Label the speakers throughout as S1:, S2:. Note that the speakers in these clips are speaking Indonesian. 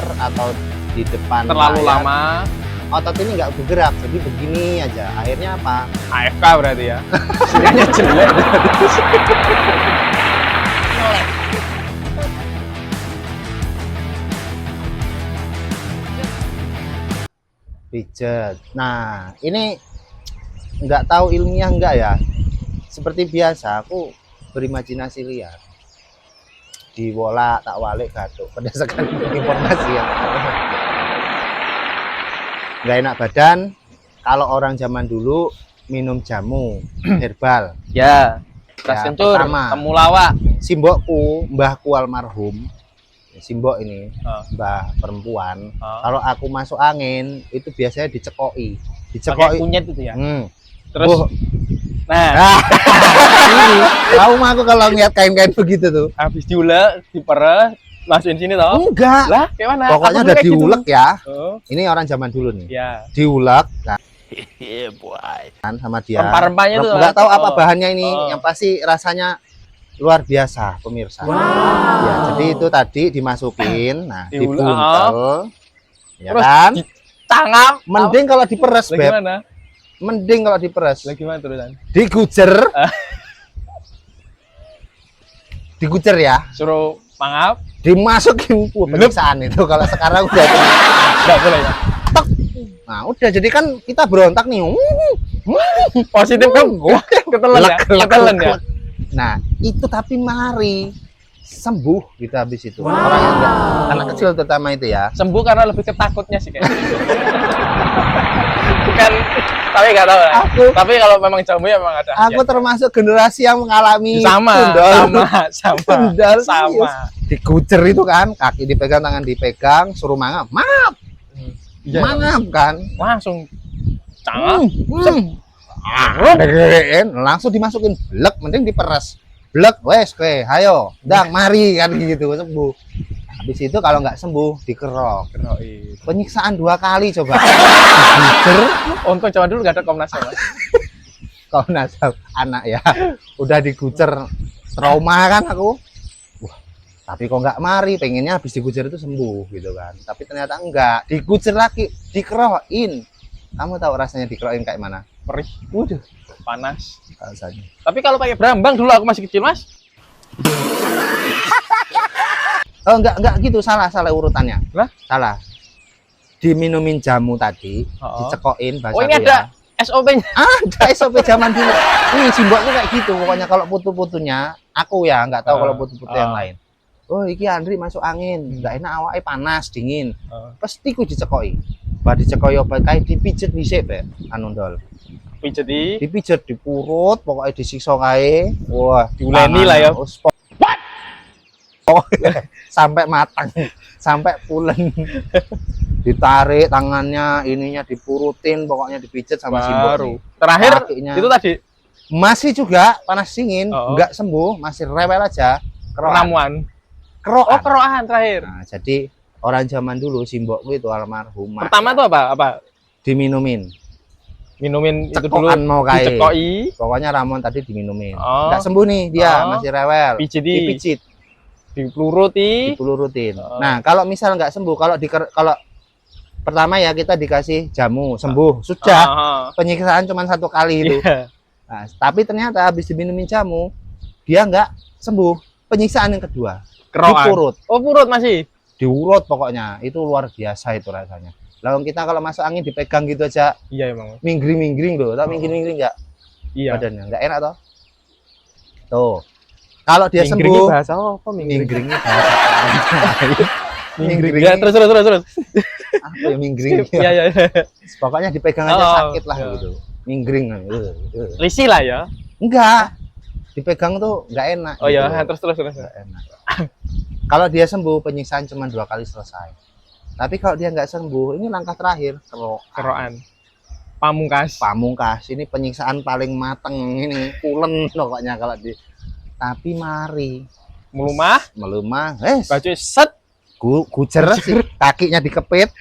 S1: layar atau di depan
S2: terlalu
S1: layar,
S2: lama.
S1: otot ini nggak bergerak, jadi begini aja. Akhirnya apa?
S2: AFK berarti ya. Sinyalnya jelek.
S1: Pijet. Nah, ini nggak tahu ilmiah nggak ya. Seperti biasa, aku berimajinasi liar. Diwolak, tak walik, gatuk. Berdasarkan informasi yang nggak enak badan. Kalau orang zaman dulu minum jamu herbal.
S2: Ya. Tas
S1: Ya,
S2: kencur,
S1: pertama.
S2: temulawak.
S1: Simbokku, mbahku almarhum, simbok ini,
S2: Oh.
S1: mbah perempuan.
S2: Oh.
S1: Kalau aku masuk angin, itu biasanya dicekoi.
S2: Pakai
S1: Dicekoi.
S2: kunyit itu ya.
S1: Terus,
S2: Terus nah,
S1: ini, tahu mah aku kalau ngeliat kain-kain begitu tuh.
S2: habis diulek, diperes, masukin sini toh.
S1: Enggak.
S2: Lah, kayak mana?
S1: Pokoknya
S2: Aku
S1: udah
S2: kayak gitu.
S1: diulek ya.
S2: Oh,
S1: Ini orang zaman dulu nih.
S2: ya.
S1: Diulek kan sama dia.
S2: Rempah-rempahnya tuh.
S1: Nggak tahu apa
S2: Oh.
S1: bahannya ini,
S2: Oh.
S1: yang pasti rasanya luar biasa, pemirsa. Ya, jadi itu tadi dimasukin, nah
S2: Diulek,
S1: dibuntel, ya
S2: Terus
S1: kan?
S2: Tangap.
S1: Mending kalau diperes,
S2: Lah
S1: Beb.
S2: gimana?
S1: Mending kalau diperes.
S2: Lah gimana terusan?
S1: Digujer. Digujer ya.
S2: Suruh mangap?
S1: Dimasukin penyiksaan itu. Kalau sekarang udah
S2: Enggak boleh ya.
S1: nah udah, jadi kan kita berontak nih.
S2: Positif kan? Ketelan ya? Ketelan ya?
S1: Nah, itu tapi mari sembuh gitu habis itu. Orang yang enggak, anak kecil terutama itu ya.
S2: Sembuh karena lebih ketakutnya sih kayaknya. Bukan, tapi nggak tahu lah. Tapi kalau memang jamu ya memang ada.
S1: Aku termasuk generasi yang mengalami
S2: sama,
S1: tundol.
S2: sama.
S1: Tundol,
S2: Sama.
S1: serius. Digujer itu kan, kaki dipegang, tangan dipegang, suruh mangap. Mangap,
S2: Iya.
S1: mangap kan.
S2: Langsung cangap.
S1: Langsung dimasukin blek, mending diperes. Blek, wes, oke, ayo, dang, mari kan gitu, sembuh. Habis itu kalau nggak sembuh, dikerok.
S2: Keroin.
S1: Penyiksaan 2 kali coba. Digujer,
S2: Untung zaman dulu nggak ada Komnas HAM.
S1: Komnas HAM, anak ya, udah digujer, trauma kan aku. Wah, tapi kok nggak mari, pengennya habis digujer itu sembuh gitu kan. Tapi ternyata enggak, digujer lagi, dikerokin. Kamu tahu rasanya dikerokin kayak mana?
S2: Perih,
S1: Waduh,
S2: panas.
S1: rasanya.
S2: Tapi kalau pakai berambang dulu aku masih kecil, Mas.
S1: Oh, enggak gitu, salah urutannya.
S2: Lah?
S1: Salah. Diminumin jamu tadi,
S2: Oh.
S1: dicekokin bahasa
S2: Oh, ini
S1: dia.
S2: ada SOP-nya.
S1: Ada SOP zaman dulu. Ini simboknya kayak gitu. Pokoknya kalau putu-putunya, aku ya nggak tahu kalau putu-putu yang lain. Oh, iki Andri masuk angin, nggak enak awake panas, dingin. Pasti ku dicekoki. Bah dicekoki apa kayak dipijet dhisik, Bek. Anu ndol.
S2: Pijet di
S1: Dipijet dipurut, pokoknya disiksa kae. Wah,
S2: diuleni lah ya.
S1: Oh, sampai matang, sampai pulen. Ditarik tangannya, ininya dipurutin, pokoknya dipijet sama simbok.
S2: Baru. Terakhir
S1: Kakinya.
S2: itu tadi
S1: Masih juga panas dingin,
S2: Oh.
S1: nggak sembuh, masih rewel aja.
S2: ramuan.
S1: Kerokan.
S2: Oh, kerokan terakhir.
S1: Nah, jadi orang zaman dulu simbokku itu almarhumah.
S2: Pertama tuh apa?
S1: Diminumin.
S2: Minumin itu dulu.
S1: Cekokan mau kayak.
S2: Dicekoi,
S1: Pokoknya ramuan tadi diminumin.
S2: Oh.
S1: Nggak sembuh nih dia,
S2: Oh.
S1: masih rewel.
S2: pijiti,
S1: Dipijit,
S2: dipeluruti.
S1: dipulurutin.
S2: Oh.
S1: Nah, kalau misal nggak sembuh, kalau pertama ya kita dikasih jamu, sembuh. Sudah. Penyiksaan cuma 1 kali itu.
S2: Iya.
S1: Nah, tapi ternyata habis diminumin jamu, dia nggak sembuh. Penyiksaan yang kedua,
S2: Kerokan.
S1: dipurut.
S2: Oh, purut masih.
S1: Diurut pokoknya. Itu luar biasa itu rasanya. Lalu kita kalau masuk angin dipegang gitu aja,
S2: Iya emang.
S1: minggring loh. Tahu minggring nggak?
S2: Iya.
S1: Badannya nggak enak toh. Tuh. Kalau dia
S2: Minggring
S1: sembuh,
S2: bahasa apa minggring?
S1: minggringnya bahasa apa?
S2: Minggring. Ya, terus.
S1: Apa ya minggring?
S2: Iya.
S1: Pokoknya dipegang aja
S2: Oh,
S1: sakit lah
S2: iya.
S1: gitu. Minggring.
S2: Lisi lah ya.
S1: Enggak. Dipegang tuh nggak enak.
S2: Oh iya,
S1: gitu.
S2: terus.
S1: Nggak enak. Kalau dia sembuh, penyiksaan cuma 2 kali selesai. Tapi kalau dia nggak sembuh, ini langkah terakhir,
S2: Kerokan. Pamungkas.
S1: Ini penyiksaan paling mateng, ini pulen pokoknya kalau di. Tapi mari
S2: Melumah,
S1: melemah,
S2: baju set,
S1: gujer sih, kakinya dikepit,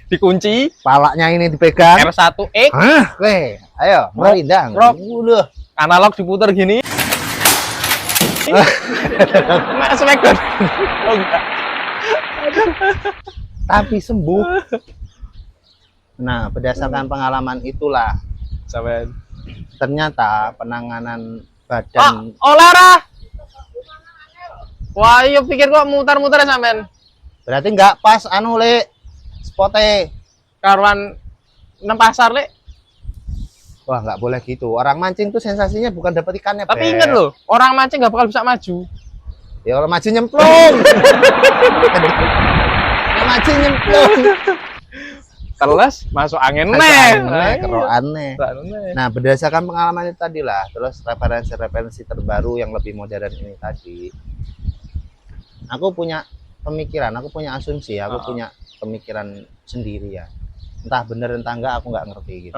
S2: dikunci,
S1: palanya ini dipegang.
S2: R1X,
S1: Hah, weh, ayo, mari dang.
S2: Rock.
S1: Udah.
S2: analog diputer gini. Nggak smackdown. Oh enggak.
S1: tapi sembuh. Nah, berdasarkan pengalaman itulah
S2: Sampean.
S1: ternyata penanganan badan
S2: Lara. Wah, iya pikir kok muter-muter sampean.
S1: berarti nggak pas anu le spote.
S2: Karuan nang pasar, Lek.
S1: Wah, nggak boleh gitu. Orang mancing tuh sensasinya bukan dapat ikannya,
S2: Tapi
S1: Beb.
S2: inget loh, orang mancing nggak bakal bisa maju.
S1: Ya kalau maju nyemplung. Ya maju nyemplung.
S2: Terus masuk angin
S1: Masuk
S2: neh.
S1: angin neh, kerokan neh.
S2: Neh.
S1: Nah, berdasarkan pengalaman itu tadi lah, terus referensi-referensi terbaru yang lebih modern ini tadi, aku punya pemikiran, aku punya asumsi, aku punya pemikiran sendiri ya. Entah bener entah enggak, aku nggak ngerti gitu.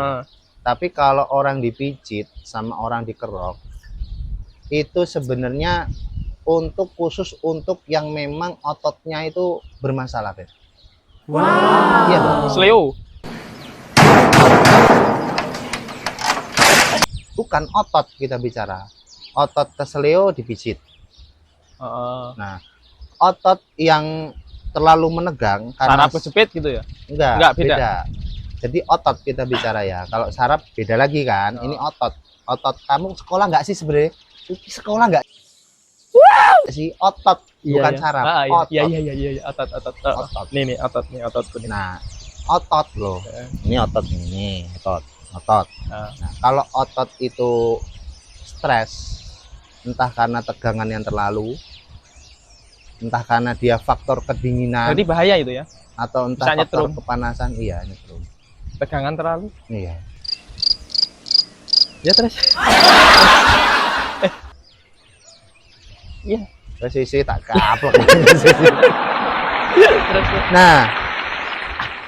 S1: Tapi kalau orang dipijit sama orang dikerok, itu sebenarnya khusus untuk yang memang ototnya itu bermasalah, Beb.
S3: Wow.
S1: Iya dong.
S2: Sleo.
S1: Bukan otot kita bicara. Otot kesleo dipijit. Nah, otot yang terlalu menegang karena
S2: Saraf kejepit gitu ya?
S1: enggak
S2: beda.
S1: beda. Jadi otot kita bicara ya. Kalau saraf beda lagi kan. Ini otot. Otot kamu sekolah nggak sih sebenarnya? Sekolah nggak? Si otot bukan saraf. Otot.
S2: Iya, otot.
S1: Otot.
S2: Nih otot nih.
S1: Nah, otot loh. Ini otot ini, otot. Nah, kalau otot itu stres, entah karena tegangan yang terlalu, entah karena dia faktor kedinginan,
S2: Jadi bahaya itu ya?
S1: atau entah
S2: Bisa
S1: faktor
S2: nyetrum.
S1: kepanasan, iya nyetrum.
S2: Tegangan terlalu?
S1: Iya.
S2: Ya terus. Iya.
S1: Terus isi tak kaplok.
S2: Terus.
S1: Nah,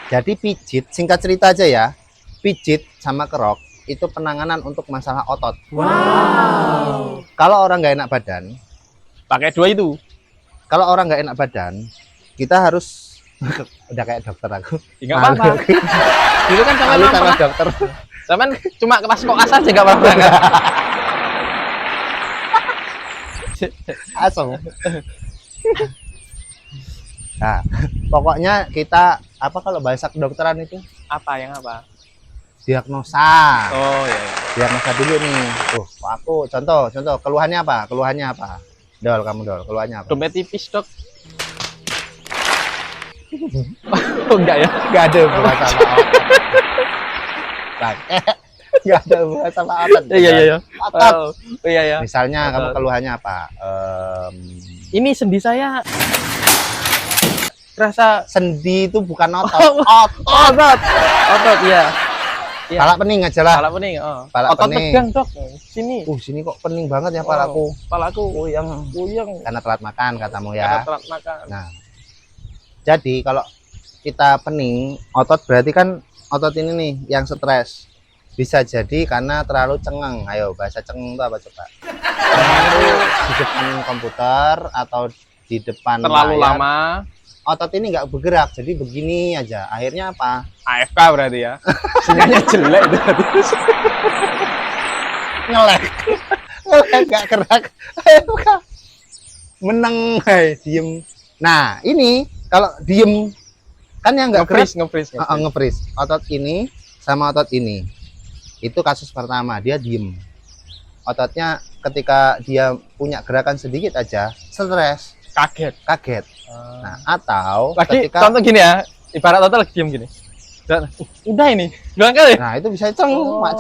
S1: jadi pijit, singkat cerita aja ya, pijit sama kerok itu penanganan untuk masalah otot.
S3: Wow.
S1: Kalau orang nggak enak badan,
S2: Pakai dua itu.
S1: kalau orang nggak enak badan, kita harus udah kayak dokter aku.
S2: Enggak apa-apa. Itu kan sampean
S1: Malu sama
S2: pernah.
S1: dokter.
S2: Sampean cuma kelas koas aja enggak apa-apa kan?
S1: Asal. Nah, pokoknya kita apa kalau bahasa kedokteran itu
S2: Apa yang apa?
S1: diagnosa.
S2: Oh iya.
S1: Diagnosa dulu nih. Tuh, aku contoh keluhannya apa? Dol, kamu dol, keluhannya apa?
S2: Dompet tipis, Dok. Oh enggak ya?
S1: Enggak ada hubungan sama otot. Bang, enggak ada hubungan sama otot.
S2: Iya.
S1: Otot.
S2: Oh, iya ya.
S1: Misalnya kamu
S2: Otot.
S1: keluhannya apa?
S2: Ini sendi saya rasa
S1: Sendi itu bukan otot.
S2: otot iya. Iya.
S1: Palak pening aja lah.
S2: Pala pening,
S1: Pala
S2: otot
S1: pening.
S2: tegang, Dok. Sini.
S1: Sini kok pening banget ya palaku.
S2: Palaku
S1: Puyeng.
S2: puyeng.
S1: Karena telat makan katamu
S2: Karena
S1: ya.
S2: telat makan.
S1: Nah, jadi kalau kita pening, otot berarti kan otot ini nih yang stres. Bisa jadi karena terlalu cengeng. Ayo, bahasa cengeng itu apa coba? Cengeng itu di depan komputer atau di depan
S2: Terlalu
S1: layar.
S2: lama.
S1: Otot ini nggak bergerak, jadi begini aja. Akhirnya apa?
S2: AFK berarti ya. Sinyalnya jelek itu berarti.
S1: Ngelek. Ngelek nggak gerak. AFK. Meneng, hai, diem. Nah, ini kalau diem kan yang nggak gerak
S2: Nge-freeze.
S1: nge-freeze. Otot ini sama otot ini. Itu kasus pertama, dia diem. Ototnya ketika dia punya gerakan sedikit aja, stres, kaget. Nah, atau
S2: Lagi
S1: ketika
S2: contoh gini ya, ibarat otot lagi diem gini. Dan, udah ini, bilang kali.
S1: nah itu bisa celeng, mak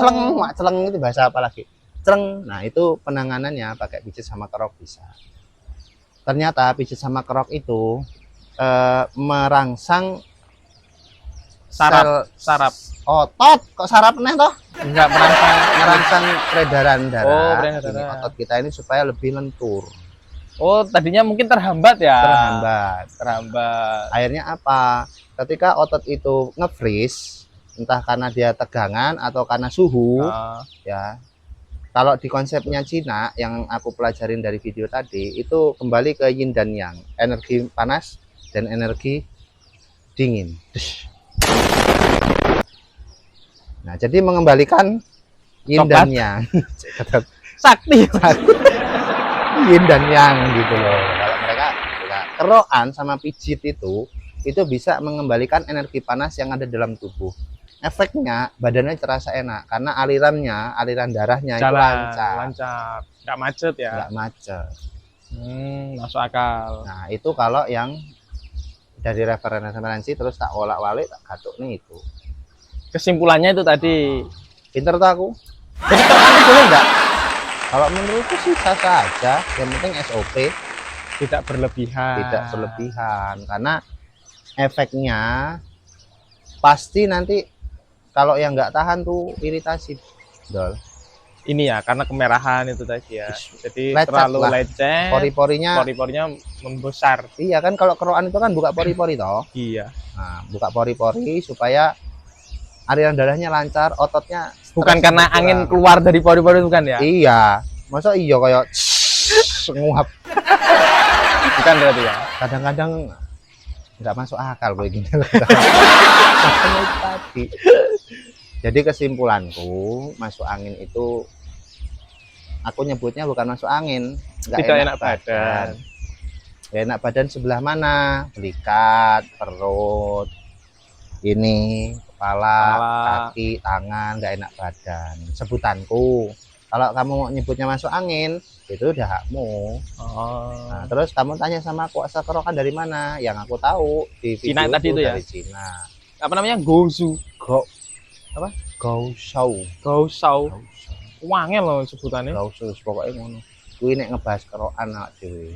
S1: celeng itu bahasa apa lagi? Celeng. Nah, itu penanganannya pakai pijit sama kerok bisa. Ternyata pijit sama kerok itu merangsang
S2: Saraf.
S1: otot. Kok saraf neh toh?
S2: Enggak
S1: Merangsang peredaran darah
S2: peredaran
S1: ini
S2: darah.
S1: otot kita ini supaya lebih lentur,
S2: Oh, tadinya mungkin terhambat ya.
S1: terhambat. Akhirnya apa? Ketika otot itu nge-freeze, entah karena dia tegangan atau karena suhu, ya. Kalau di konsepnya Cina yang aku pelajarin dari video tadi, itu kembali ke yin dan yang, energi panas dan energi dingin. Nah, jadi mengembalikan yin dan yang.
S2: Sakti.
S1: Yin dan yang gitu loh. Kalau mereka kerokan sama pijit itu itu bisa mengembalikan energi panas yang ada dalam tubuh. Efeknya badannya terasa enak karena aliran darahnya itu
S2: Jalan
S1: lancar,
S2: lancar, nggak macet ya.
S1: nggak macet.
S2: Masuk akal.
S1: Nah itu kalau yang dari referensi terus tak olak-walik tak gatuk nih itu.
S2: Kesimpulannya itu tadi.
S1: Pinter tuh aku. Tapi boleh nggak? Kalau menurutku sih sah-sah aja. Yang penting SOP
S2: Tidak berlebihan.
S1: tidak berlebihan karena efeknya pasti nanti kalau yang nggak tahan tuh iritasi, Dol.
S2: Ini ya karena kemerahan itu tadi ya. Jadi
S1: Lecet
S2: terlalu
S1: lah.
S2: lecet.
S1: Pori-porinya
S2: Pori-porinya membesar.
S1: iya kan kalau kerokan itu kan buka pori-pori toh.
S2: Iya.
S1: Nah, buka pori-pori supaya aliran darahnya lancar, ototnya
S2: Bukan
S1: stres
S2: karena
S1: berkurang.
S2: angin keluar dari pori-pori itu kan ya?
S1: Iya. Masa iya kayak nguap.
S2: Bukan berarti ya.
S1: Kadang-kadang nggak masuk akal gue gini. Makanya itu tadi. Jadi kesimpulanku masuk angin itu aku nyebutnya bukan masuk angin, nggak
S2: Tidak enak badan.
S1: Nggak enak badan sebelah mana? Belikat, perut, ini kepala, kaki, tangan, nggak enak badan. Sebutanku. Kalau kamu nyebutnya masuk angin, itu udah hakmu.
S2: Oh.
S1: Nah, terus kamu tanya sama aku asal kerokan dari mana? Yang aku tahu di video
S2: Cina tadi itu ya?
S1: dari Cina.
S2: Apa namanya? Gozu.
S1: Gaoshou.
S2: Gausau. Wangel loh sebutannya.
S1: Gaoshou pokoknya ngono. Kuwi nek ngebahas kerokan awak dhewe.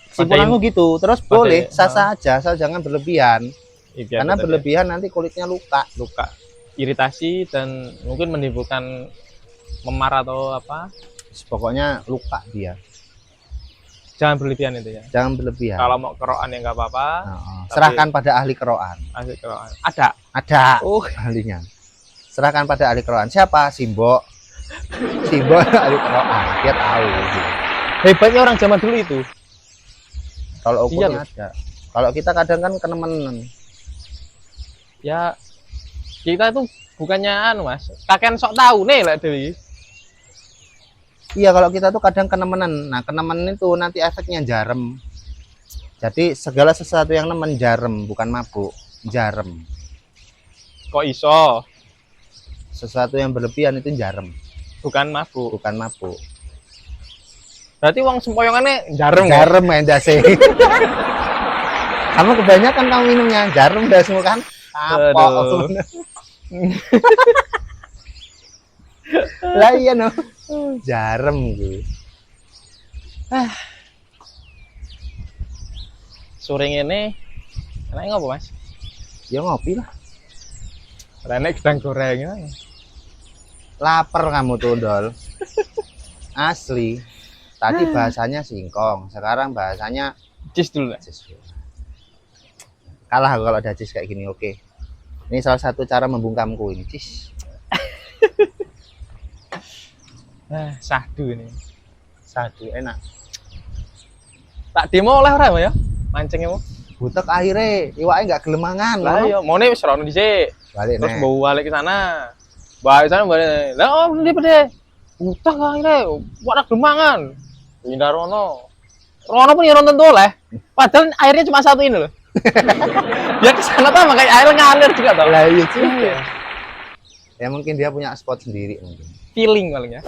S2: Pada
S1: Simpulanku gitu. Terus
S2: pada-
S1: boleh sah-sah aja, asal jangan berlebihan.
S2: Iya,
S1: Karena
S2: betul ya.
S1: berlebihan nanti kulitnya luka.
S2: Luka, iritasi dan mungkin menimbulkan memar atau apa?
S1: Pokoknya luka dia.
S2: Jangan berlebihan itu ya.
S1: Jangan berlebihan.
S2: Kalau mau kerokan ya nggak apa-apa.
S1: Nah, serahkan pada ahli kerokan.
S2: Asik kerokan. Ada.
S1: Ada
S2: Oh,
S1: ahlinya. Serahkan pada ahli kerokan. Siapa? Simbo. Simbo ahli kerokan. Dia tahu. Gitu.
S2: hebatnya orang zaman dulu itu.
S1: Kalau
S2: Iya
S1: ukurnya ada. Kalau kita kadang kan kenemenan.
S2: Ya kita itu bukannya anu Mas, kakek sok tahu nih lah Dewi.
S1: Iya, kalau kita tuh kadang kenemenan. Nah, kenemenan itu nanti efeknya jarem. Jadi segala sesuatu yang nemen jarem, bukan mabuk, jarem.
S2: Kok iso?
S1: Sesuatu yang berlebihan itu jarem,
S2: Bukan mabuk.
S1: bukan mabuk.
S2: Berarti uang sempoyongannya jarem ya?
S1: Jarem endase. Kamu kebanyakan kamu minumnya jarem dah semua kan? Apa?
S2: Aduh.
S1: Lah iya no. Jarem gue.
S2: Sore ini enaknya ngopo Mas?
S1: Ya ngopi lah.
S2: Renek gedang goreng.
S1: Lapar kamu tuh, Dol. Asli. Tadi bahasanya singkong, sekarang bahasanya
S2: Cis dulu lah.
S1: cis. Kalah kalau ada cis kayak gini, oke. Ini salah satu cara membungkamku ini, cis.
S2: Sahdu ini.
S1: Sadu enak.
S2: Tak demo oleh ora ya? Mancingnya mau.
S1: Butek akhirnya, iwaknya nggak gelemangan.
S2: Lah iya, mau nih wis rono dhisik.
S1: Balik
S2: Terus
S1: nih.
S2: bawa balik ke sana. Balik sana balik. Lah oh ini pede. Utah akhirnya wadah gemangan. Pindah rono. Rono pun ya nonton tuh oleh. Padahal airnya cuma satu ini loh. Dia ke sana tuh makanya air ngalir juga tau.
S1: Lah iya juga. Ya mungkin dia punya spot sendiri mungkin.
S2: Feeling paling ya.